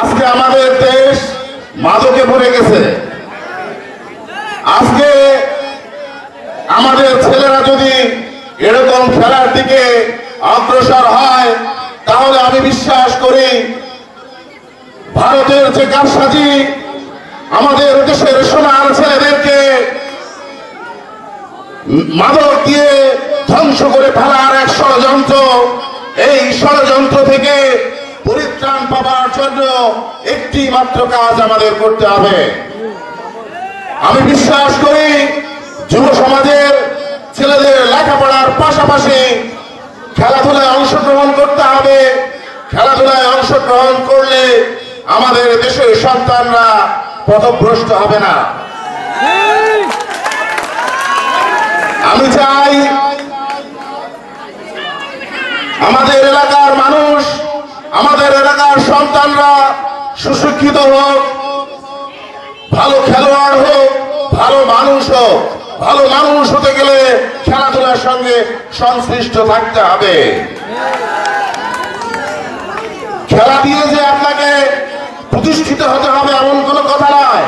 আজকে আমাদের দেশ মাদকে ভরে গেছে। আজকে আমাদের ছেলেরা যদি এরকম খেলার দিকে অগ্রসর হয় তাহলে আমি বিশ্বাস করি ভারতের যে কারসাজি আমাদের দেশের সোনার ছেলেদেরকে মাদক দিয়ে ধ্বংস করে ফেলার এক ষড়যন্ত্র, এই ষড়যন্ত্র থেকে পরিত্রাণ পাওয়ার জন্য একটি মাত্র কাজ আমাদের করতে হবে। আমি বিশ্বাস করি যুব সমাজের ছেলেদের লেখাপড়ার পাশাপাশি খেলাধুলায় অংশগ্রহণ করতে হবে। খেলাধুলায় অংশগ্রহণ করলে আমাদের দেশের সন্তানরা পথভ্রষ্ট হবে না। আমি চাই আমাদের এলাকার মানুষ, আমাদের এলাকার সন্তানরা সুশিক্ষিত হোক, ভালো খেলোয়াড় হোক, ভালো মানুষ হোক। ভালো মানুষ হতে গেলে খেলাধুলার সঙ্গে সংশ্লিষ্ট থাকতে হবে। খেলা দিয়ে যে আপনাকে প্রতিষ্ঠিত হতে হবে এমন কোনো কথা নয়।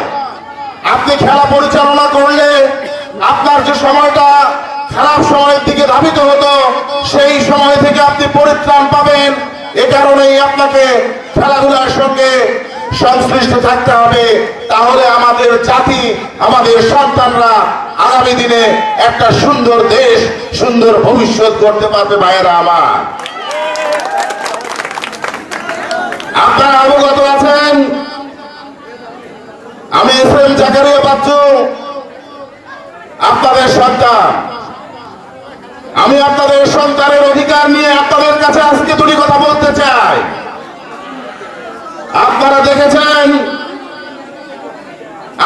আপনি খেলা পরিচালনা করলে আপনার যে সময়টা খারাপ সময়ের দিকে ধাবিত হতো সেই সময় থেকে আপনি পরিত্রাণ পাবেন। এ কারণেই আপনাকে খেলাধুলার সঙ্গে সংশ্লিষ্ট থাকতে হবে। তাহলে আমাদের জাতি, আমাদের সন্তানরা আগামী দিনে একটা সুন্দর দেশ, সুন্দর ভবিষ্যৎ করতে পারবে। ভাইয়েরা আমার, আপনারা অবগত আছেন আমি এসএম জাকারিয়া বাচ্চু, আপনাদের সন্তান। আমি আপনাদের সন্তানের অধিকার নিয়ে আপনাদের কাছে আজকে দুটি কথা বলতে চাই। আপনারা দেখেছেন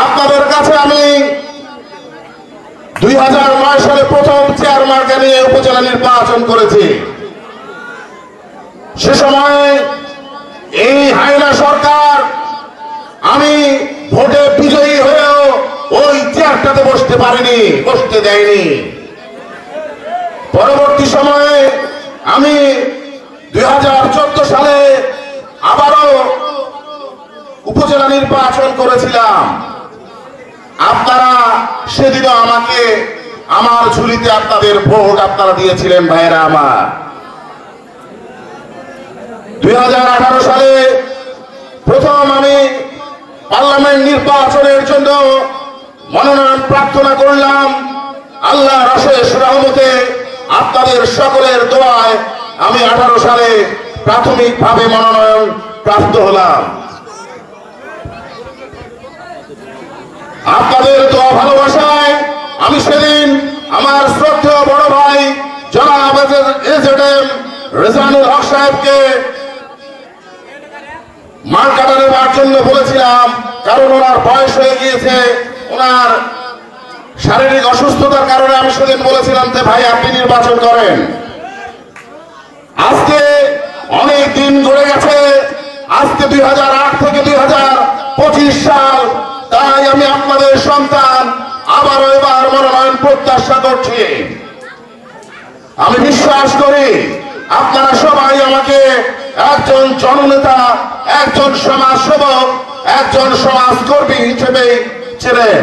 আপনাদের কাছে আমি 2009 সালে প্রথম চেয়ারম্যানকে নিয়ে উপজেলা নির্বাচন করেছি। সে সময় এই হায়না সরকার আমি ভোটে বিজয়ী হয়েও ওই চেয়ারটাতে বসতে পারিনি, বসতে দেয়নি। পরবর্তী সময়ে আমি 2014 সালে আবারও উপজেলা নির্বাচন করেছিলাম। আপনারা সেদিনও আমাকে আমার ঝুলিতে আপনাদের ভোট আপনারা দিয়েছিলেন। ভাইয়েরা আমার, 2018 সালে প্রথম আমি পার্লামেন্ট নির্বাচনের জন্য মনোনয়ন প্রার্থনা করলাম। আল্লাহর অশেষ রহমতে আপনাদের সকলের দোয়ায় আমি 18 সালে প্রাথমিকভাবে মনোনয়ন প্রাপ্ত হলাম। আপনাদের দোয়া ভালোবাসায় আমি সেদিন আমার শ্রদ্ধেয় বড় ভাই জনাব এজেডএম রেজানুল হক সাহেবকে মার্কাটা নেওয়ার জন্য বলেছিলাম, কারণ ওনার বয়স হয়ে গিয়েছে, ওনার শারীরিক অসুস্থতার কারণে আমি সেদিন বলেছিলাম যে ভাই আপনি নির্বাচন করেন। আজকে অনেক দিন গড়ে গেছে, আজকে 2008 থেকে 2025 সাল। তাই আমি আপনাদের সন্তান আবারও এবার মনোনয়ন প্রত্যাশা করছি। আমি বিশ্বাস করি আপনারা সবাই আমাকে একজন জননেতা, একজন সমাজসেবক, একজন সমাজকর্মী হিসেবে চেনেন।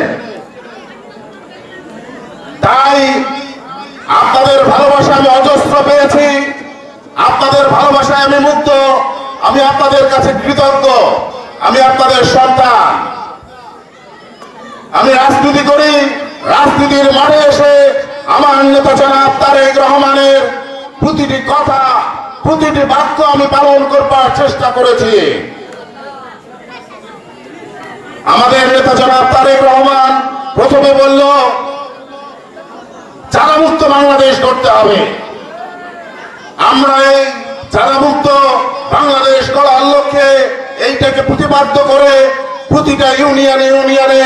তাই আপনাদের ভালোবাসা আমি অজস্র পেয়েছি, আপনাদের ভালোবাসায় আমি মুগ্ধ। আমি আপনাদের কাছে কৃতজ্ঞ। আমি আপনাদের সন্তান। আমি রাজনীতি করি, রাজনীতির মাঠে এসে আমার নেতা জনাব তারেক রহমানের প্রতিটি কথা, প্রতিটি বাক্য আমি পালন করবার চেষ্টা করেছি। আমাদের নেতা জনাব তারেক রহমান প্রথমে বলল চাঁদামুক্ত বাংলাদেশ করতে হবে। আমরা এই চাঁদামুক্ত বাংলাদেশ গড়ার লক্ষ্যে এইটাকে প্রতিপাদ্য করে প্রতিটা ইউনিয়নে ইউনিয়নে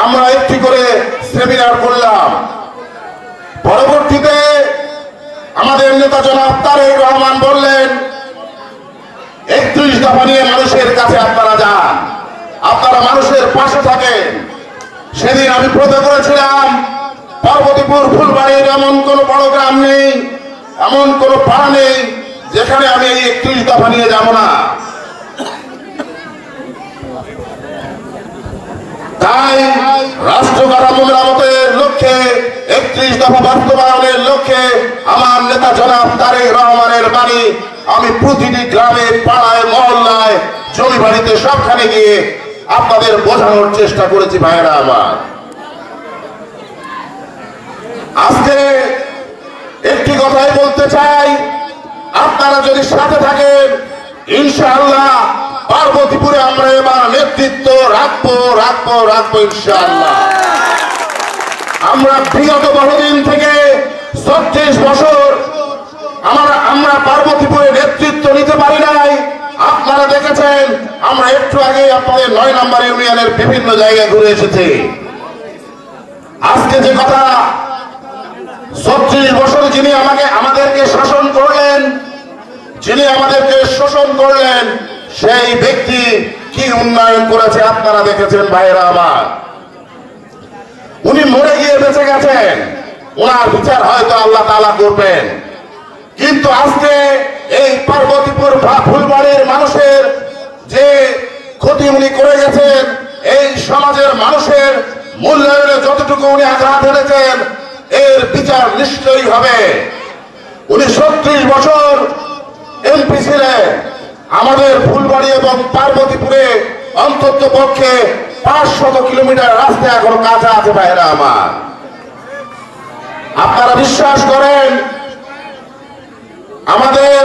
আমরা একটি করে সেমিনার করলাম। পরবর্তীতে আমাদের নেতা জনাব তারেক রহমান বললেন 31 দফা নিয়ে মানুষের কাছে আপনারা যান, আপনারা মানুষের পাশে থাকেন। সেদিন আমি প্রতিজ্ঞা করেছিলাম পার্বতীপুর ফুলবাড়ির এমন কোন বড় গ্রাম নেই, এমন কোন পাড়া নেই যেখানে আমি এই 31 দফা নিয়ে যাব না। তাই রাষ্ট্র কাঠামো মেরামতের লক্ষ্যে 31 দফা বাস্তবায়নের লক্ষ্যে আমার নেতা জনাব তারেক রহমানের বাণী আমি প্রতিটি গ্রামে পাড়ায় মহল্লায় জমি বাড়িতে সবখানে গিয়ে আপনাদের বোঝানোর চেষ্টা করেছি ভাইয়েরা আমার। আজকে একটি কথাই বলতে চাই, আপনারা যদি সাথে থাকেন ইনশাআল্লাহ পার্বতীপুরে আমরা এবার নেতৃত্ব রাখবো ইনশাআল্লাহ। আমরা বিগত বহুদিন থেকে 36 বছর আমরা পার্বতীপুরে নেতৃত্ব নিতে পারি নাই। আপনারা দেখেছেন আমরা একটু আগে আপনাদের 9 নম্বর ইউনিয়নের বিভিন্ন জায়গায় ঘুরে এসেছি। আজকে যে কথা 36 বছর যিনি আমাদেরকে শাসন করলেন, যিনি আমাদেরকে শোষণ করলেন, সেই ব্যক্তি কি উন্নয়ন করেছে আপনারা দেখেছেন ভাইয়েরা আমার। উনি মরে গিয়ে বেঁচে গেছেন, ওনার বিচার হয়তো আল্লাহ তাআলা করবেন। কিন্তু আজকে এই পার্বতীপুর ফুলবাড়ির মানুষের যে ক্ষতি উনি করে গেছেন, এই সমাজের মানুষের মূল্যায়নে যতটুকু উনি আঘাত এনেছেন এর বিচার নিশ্চয়ই হবে। উনি 36 বছর এমপি ছিলেন। আমাদের ফুলবাড়ি এবং পার্বতীপুরে অন্তত পক্ষে 500 কিলোমিটার রাস্তা এখনো কাঁচা আছে ভাইয়েরা আমার। আপনারা বিশ্বাস করেন আমাদের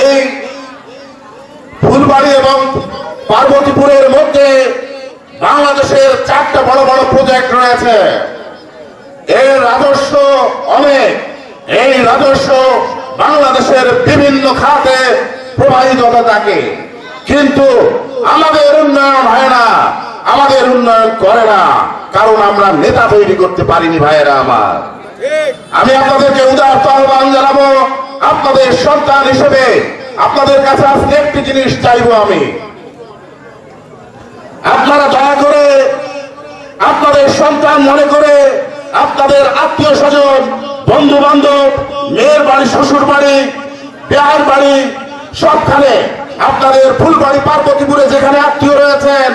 এই ফুলবাড়ি এবং পার্বতীপুরের মধ্যে বাংলাদেশের 4টা বড় বড় প্রজেক্ট রয়েছে। এর রাজস্ব অনেক, এই রাজস্ব বাংলাদেশের বিভিন্ন খাতে প্রবাহিত হতে থাকে, কিন্তু আমাদের উন্নয়ন হয় না, আমাদের উন্নয়ন করে না, কারণ আমরা নেতা তৈরি করতে পারিনি ভাইয়েরা আমার। আমি আপনাদেরকে উদারত আহ্বান জানাবো, আপনাদের সন্তান হিসেবে আপনাদের কাছে আজকে একটি জিনিস চাইবো আমি, আপনারা দয়া করে আপনাদের সন্তান মনে করে আপনাদের আত্মীয় স্বজন, বন্ধু বান্ধব, মেয়ের বাড়ি, শ্বশুর বাড়ি, বিয়ের বাড়ি, সবখানে আপনাদের ফুলবাড়ি পার্বতীপুরে যেখানে আত্মীয় রয়েছেন,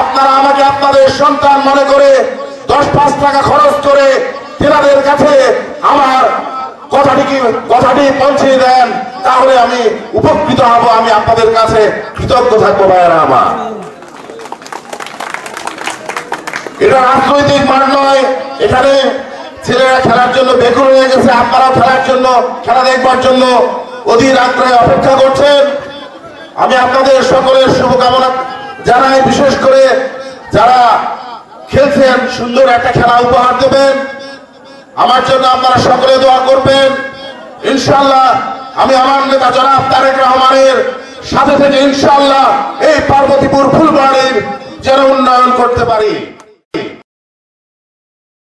আপনারা আমাকে আপনাদের সন্তান মনে করে 10-5 টাকা খরচ করে তেনাদের কাছে আমার কথাটি পৌঁছে দেন, তাহলে আমি উপকৃত হব, আমি আপনাদের কাছে কৃতজ্ঞ থাকবো ভাইয়েরা আমার। এটা রাজনৈতিক মাঠ নয়, এখানে ছেলেরা খেলার জন্য বেকুল হয়ে গেছে, আপনারাও খেলার জন্য, খেলা দেখবার জন্য অধীর আগ্রহে অপেক্ষা করছেন। আমি আপনাদের সকলের শুভকামনা জানাই, বিশেষ করে যারা খেলছেন সুন্দর একটা খেলা উপহার দেবেন, আমার জন্য আপনারা সকলে দোয়া করবেন ইনশাআল্লাহ। আমি আমার নেতা জনাব তারেক রহমানের সাথে থেকে ইনশাআল্লাহ এই পার্বতীপুর ফুলবাড়ির যেন উন্নয়ন করতে পারি।